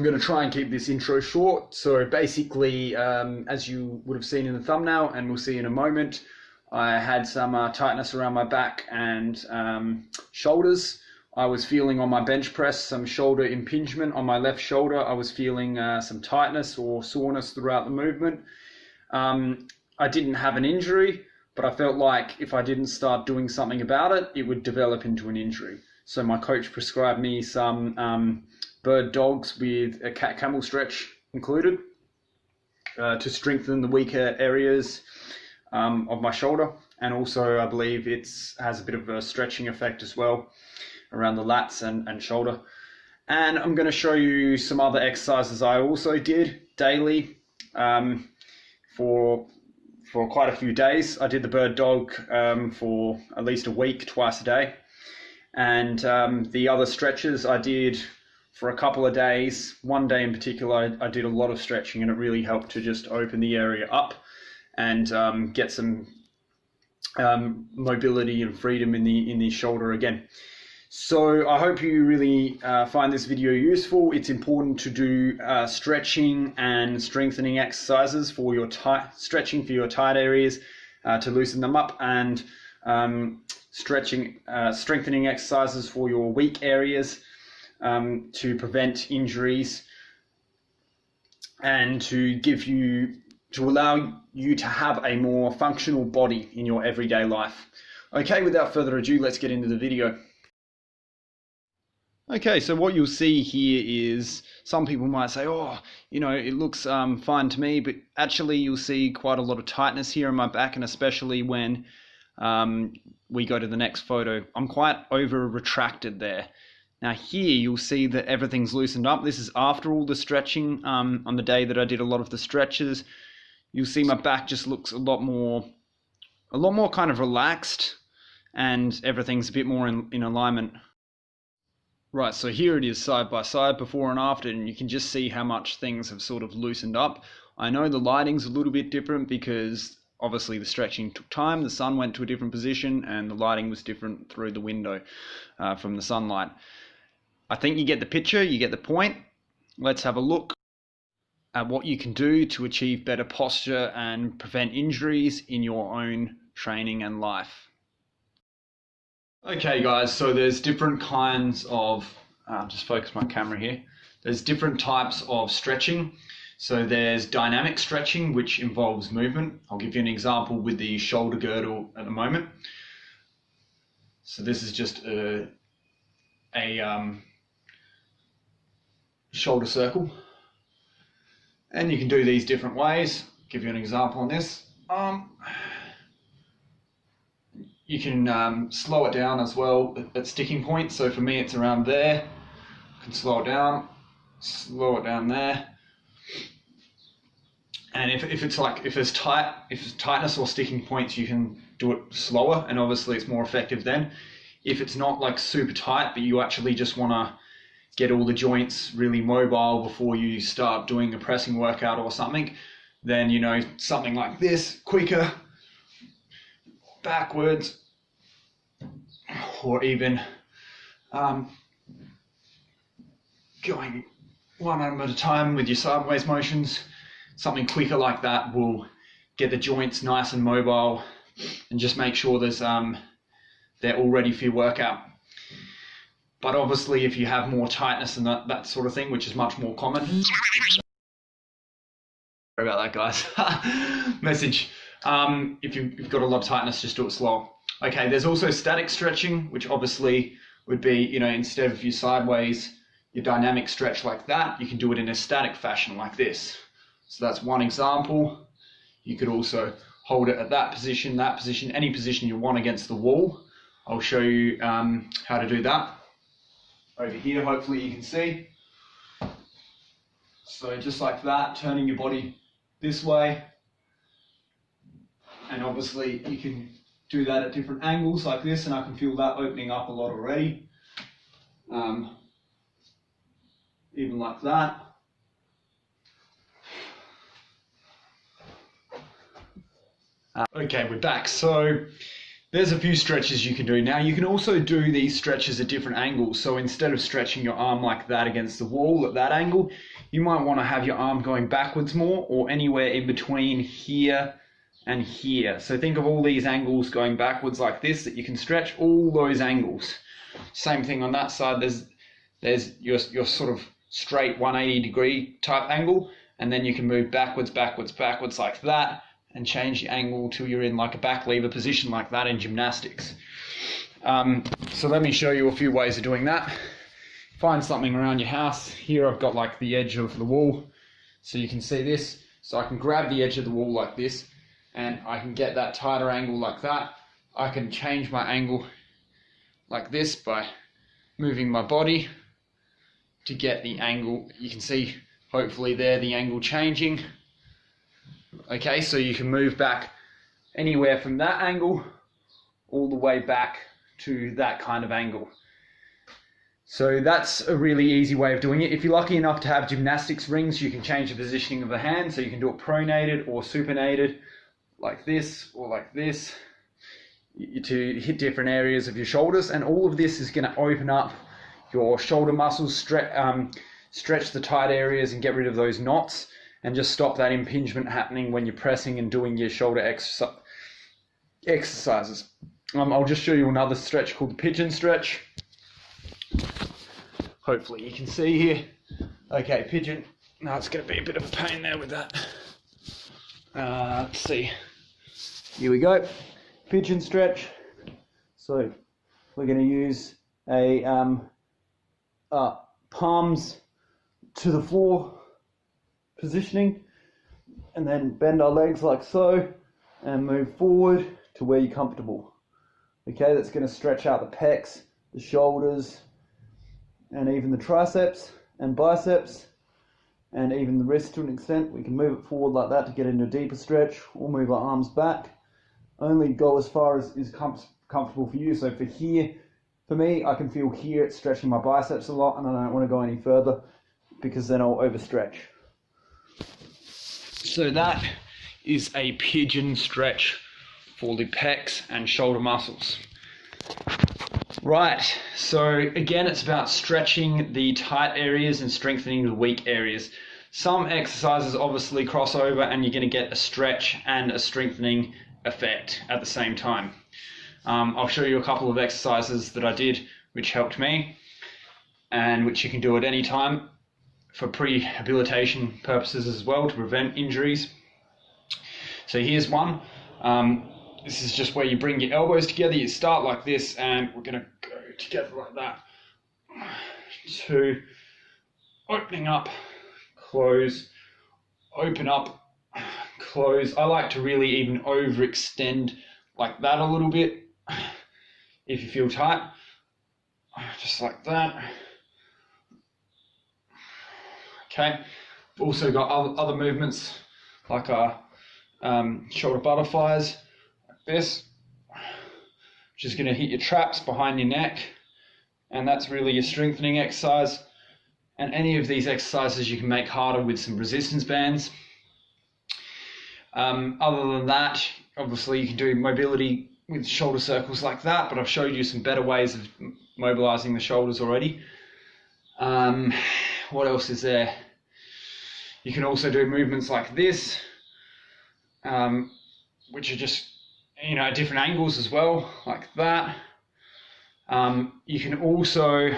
I'm going to try and keep this intro short. So basically, as you would have seen in the thumbnail, and we'll see in a moment, I had some tightness around my back and shoulders. I was feeling on my bench press some shoulder impingement on my left shoulder. I was feeling some tightness or soreness throughout the movement. I didn't have an injury, but I felt like if I didn't start doing something about it, it would develop into an injury. So my coach prescribed me some bird dogs with a cat camel stretch included to strengthen the weaker areas of my shoulder. And also I believe it has a bit of a stretching effect as well around the lats and shoulder. And I'm going to show you some other exercises I also did daily for quite a few days. I did the bird dog for at least a week, twice a day. And the other stretches I did for a couple of days. One day in particular, I did a lot of stretching, and it really helped to just open the area up and get some mobility and freedom in the shoulder again. So I hope you really find this video useful. It's important to do stretching and strengthening exercises for your stretching for your tight areas to loosen them up, and strengthening exercises for your weak areas to prevent injuries and to allow you to have a more functional body in your everyday life. Okay, without further ado, let's get into the video. Okay, so what you'll see here is some people might say, oh, it looks fine to me, but actually you'll see quite a lot of tightness here in my back, and especially when we go to the next photo, I'm quite over retracted there. Now here you'll see that everything's loosened up. This is after all the stretching on the day that I did a lot of the stretches. You'll see my back just looks a lot more kind of relaxed, and everything's a bit more in alignment. Right, so here it is side by side, before and after, and you can just see how much things have sort of loosened up. I know the lighting's a little bit different because obviously the stretching took time, the sun went to a different position, and the lighting was different through the window from the sunlight. I think you get the picture, you get the point. Let's have a look at what you can do to achieve better posture and prevent injuries in your own training and life. Okay guys, so there's different kinds of, just focus my camera here. There's different types of stretching. So there's dynamic stretching, which involves movement. I'll give you an example with the shoulder girdle at the moment. So this is just a shoulder circle. And you can do these different ways. I'll give you an example on this. You can slow it down as well at sticking points. So for me, it's around there. I can slow it down there. And if there's tightness or sticking points, you can do it slower, and obviously it's more effective then. If it's not like super tight, but you actually just want to get all the joints really mobile before you start doing a pressing workout or something, then something like this, quicker, backwards, or even going one arm at a time with your sideways motions. Something quicker like that will get the joints nice and mobile and just make sure they're all ready for your workout. But obviously if you have more tightness and that sort of thing, which is much more common. Sorry about that, guys. Message. If you've got a lot of tightness, just do it slower. Okay, there's also static stretching, which obviously would be, instead of your sideways, your dynamic stretch like that, you can do it in a static fashion like this. So that's one example. You could also hold it at that position, any position you want against the wall. I'll show you how to do that. Over here, hopefully you can see. So just like that, turning your body this way. And obviously you can do that at different angles like this, and I can feel that opening up a lot already. Even like that. Okay, we're back. So there's a few stretches you can do. Now you can also do these stretches at different angles. So instead of stretching your arm like that against the wall at that angle, you might want to have your arm going backwards more, or anywhere in between here and here. So think of all these angles going backwards like this that you can stretch, all those angles. Same thing on that side. There's your sort of straight 180 degree type angle, and then you can move backwards, backwards, backwards like that, and change the angle till you're in like a back lever position like that in gymnastics. So let me show you a few ways of doing that. Find something around your house. Here I've got like the edge of the wall, so you can see this. So I can grab the edge of the wall like this, and I can get that tighter angle like that. I can change my angle like this by moving my body to get the angle. You can see hopefully there the angle changing. Okay, so you can move back anywhere from that angle all the way back to that kind of angle. So that's a really easy way of doing it. If you're lucky enough to have gymnastics rings, you can change the positioning of the hand. So you can do it pronated or supinated, like this or like this, to hit different areas of your shoulders. And all of this is going to open up your shoulder muscles, stretch the tight areas and get rid of those knots, and just stop that impingement happening when you're pressing and doing your shoulder exercises. I'll just show you another stretch called the pigeon stretch. Hopefully you can see here. Okay, pigeon. Now it's going to be a bit of a pain there with that. Let's see. Here we go. Pigeon stretch. So we're going to use a palms to the floor positioning, and then bend our legs like so and move forward to where you're comfortable. Okay, that's going to stretch out the pecs, the shoulders, and even the triceps and biceps, and even the wrist to an extent. We can move it forward like that to get into a deeper stretch, or move our arms back. Only go as far as is comfortable for you. So for here, for me, I can feel here it's stretching my biceps a lot, and I don't want to go any further because then I'll overstretch. So that is a pigeon stretch for the pecs and shoulder muscles. Right, so again, it's about stretching the tight areas and strengthening the weak areas. Some exercises obviously cross over and you're going to get a stretch and a strengthening effect at the same time. I'll show you a couple of exercises that I did which helped me, and which you can do at any time for prehabilitation purposes as well, to prevent injuries. So here's one. This is just where you bring your elbows together. You start like this, and we're going to go together like that. 2, opening up, close, open up, close. I like to really even overextend like that a little bit if you feel tight. Just like that. Okay, also got other movements like our shoulder butterflies, like this, which is going to hit your traps behind your neck, and that's really your strengthening exercise. And any of these exercises you can make harder with some resistance bands. Other than that, obviously you can do mobility with shoulder circles like that, but I've showed you some better ways of mobilizing the shoulders already. What else is there? You can also do movements like this, which are just, at different angles as well, like that. You can also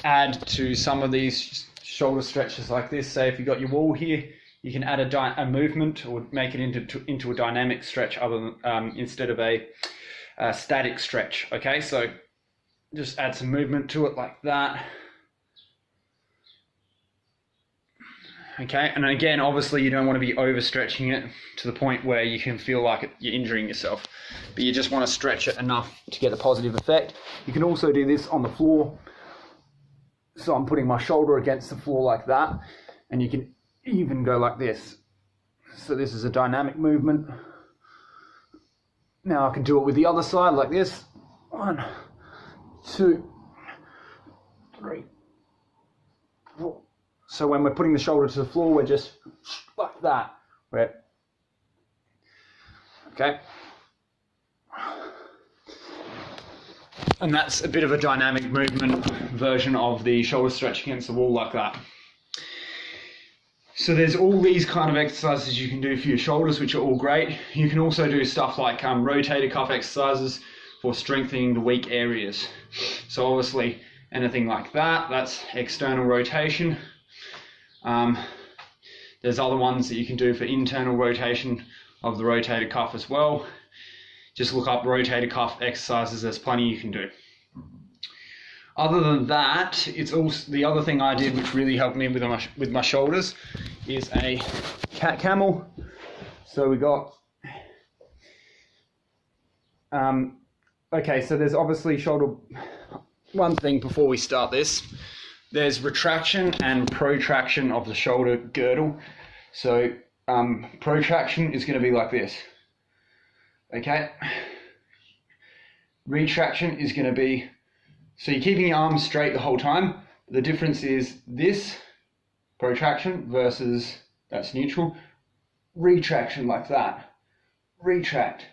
add to some of these shoulder stretches like this. Say if you've got your wall here, you can add a movement or make it into a dynamic stretch other than, instead of a static stretch. Okay, so just add some movement to it like that. Okay, and again, obviously you don't want to be overstretching it to the point where you can feel like you're injuring yourself, but you just want to stretch it enough to get a positive effect. You can also do this on the floor. So I'm putting my shoulder against the floor like that, and you can even go like this. So this is a dynamic movement. Now I can do it with the other side like this. 1, 2, 3, 4. So when we're putting the shoulder to the floor, we're just like that. Okay. And that's a bit of a dynamic movement version of the shoulder stretch against the wall like that. So there's all these kind of exercises you can do for your shoulders, which are all great. You can also do stuff like rotator cuff exercises for strengthening the weak areas. So obviously anything like that, that's external rotation. There's other ones that you can do for internal rotation of the rotator cuff as well. Just look up rotator cuff exercises, there's plenty you can do. Other than that, it's also the other thing I did which really helped me with my shoulders is a cat camel. So we got okay, so there's obviously shoulder. One thing before we start this, there's retraction and protraction of the shoulder girdle. So protraction is going to be like this. Okay. Retraction is going to be, so you're keeping your arms straight the whole time. The difference is this protraction versus that's neutral. Retraction like that. Retract,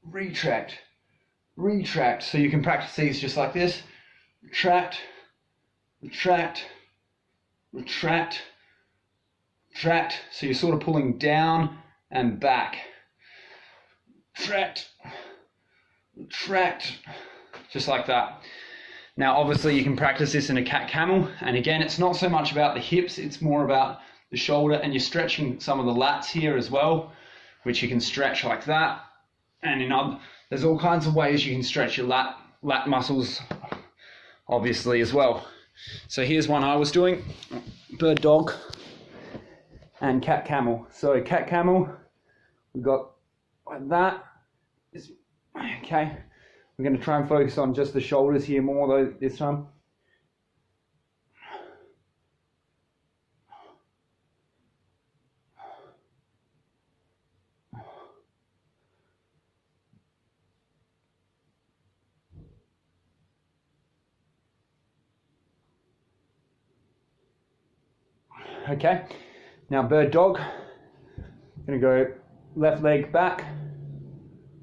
retract, retract. So you can practice these just like this. Retract, retract, retract, retract. So you're sort of pulling down and back. Retract, retract, just like that. Now obviously you can practice this in a cat camel, and again it's not so much about the hips, it's more about the shoulder, and you're stretching some of the lats here as well, which you can stretch like that. And there's all kinds of ways you can stretch your lat muscles obviously as well. So here's one I was doing, bird dog and cat camel. So cat camel, we've got like that. Okay, we're going to try and focus on just the shoulders here more though this time. Okay, now bird dog. I'm going to go left leg back,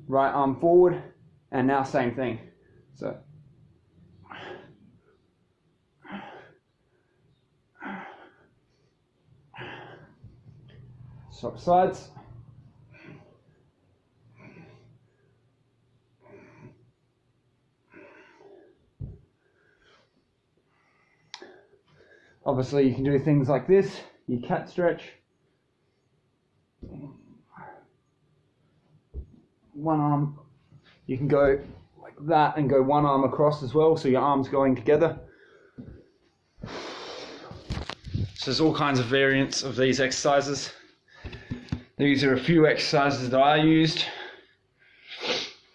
right arm forward, and now same thing. So swap sides. Obviously you can do things like this, your cat stretch. One arm, you can go like that and go one arm across as well, so your arms going together. So there's all kinds of variants of these exercises. These are a few exercises that I used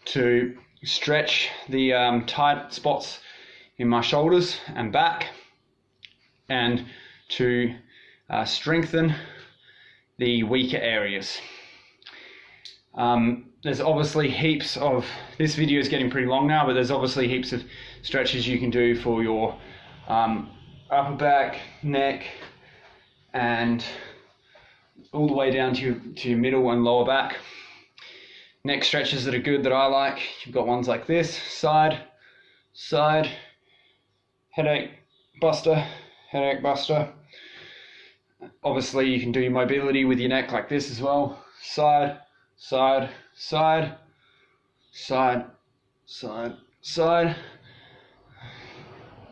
to stretch the tight spots in my shoulders and back, and to strengthen the weaker areas. There's obviously heaps of, this video is getting pretty long now, but there's obviously heaps of stretches you can do for your upper back, neck, and all the way down to your middle and lower back. Neck stretches that are good that I like, you've got ones like this, side, side, headache buster, headache buster. Obviously you can do your mobility with your neck like this as well, side, side, side, side, side, side,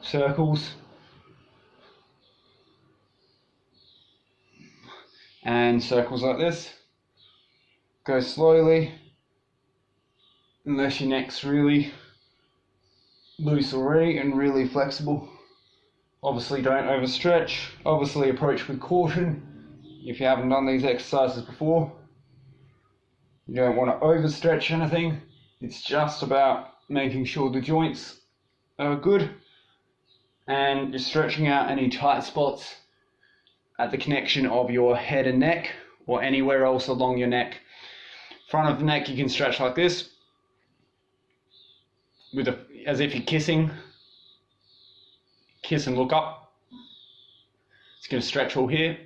circles, and circles like this. Go slowly, unless your neck's really loose already and really flexible. Obviously don't overstretch, obviously approach with caution if you haven't done these exercises before. You don't want to overstretch anything, it's just about making sure the joints are good and you're stretching out any tight spots at the connection of your head and neck or anywhere else along your neck. Front of the neck you can stretch like this, with as if you're kissing. Kiss and look up. It's going to stretch all here.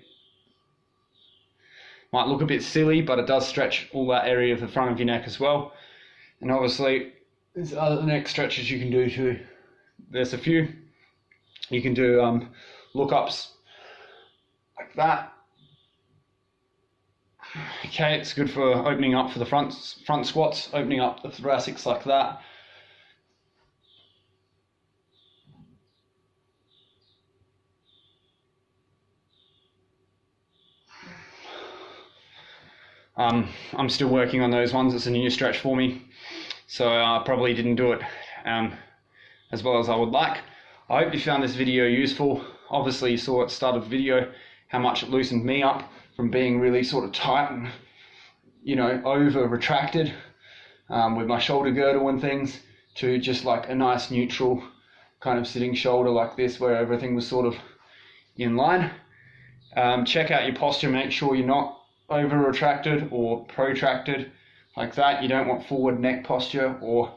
Might look a bit silly, but it does stretch all that area of the front of your neck as well. And obviously There's other neck stretches you can do too. There's a few. You can do look-ups like that. Okay, it's good for opening up for the front squats, opening up the thoracics like that. I'm still working on those ones. It's a new stretch for me, so I probably didn't do it as well as I would like. I hope you found this video useful. Obviously you saw at the start of the video how much it loosened me up from being really sort of tight and, you know, over retracted with my shoulder girdle and things, to just like a nice neutral kind of sitting shoulder like this, where everything was sort of in line. Check out your posture, make sure you're not over retracted or protracted like that. You don't want forward neck posture or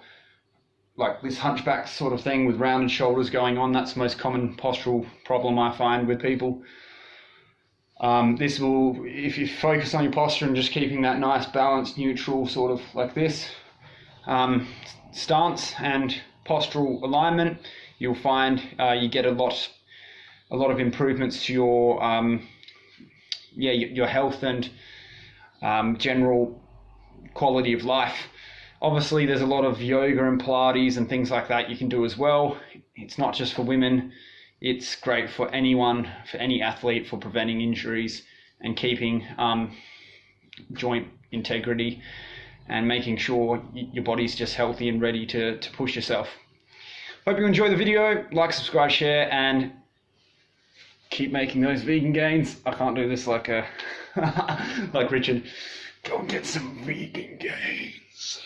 like this hunchback sort of thing with rounded shoulders going on. That's the most common postural problem I find with people. This will, if you focus on your posture and just keeping that nice balanced neutral sort of like this stance and postural alignment, you'll find you get a lot of improvements to your your health and general quality of life. Obviously there's a lot of yoga and Pilates and things like that you can do as well. It's not just for women, it's great for anyone, for any athlete, for preventing injuries and keeping joint integrity and making sure your body's just healthy and ready to push yourself. Hope you enjoy the video. Like, subscribe, share, and keep making those vegan gains. I can't do this like like Richard. Go and get some vegan gains.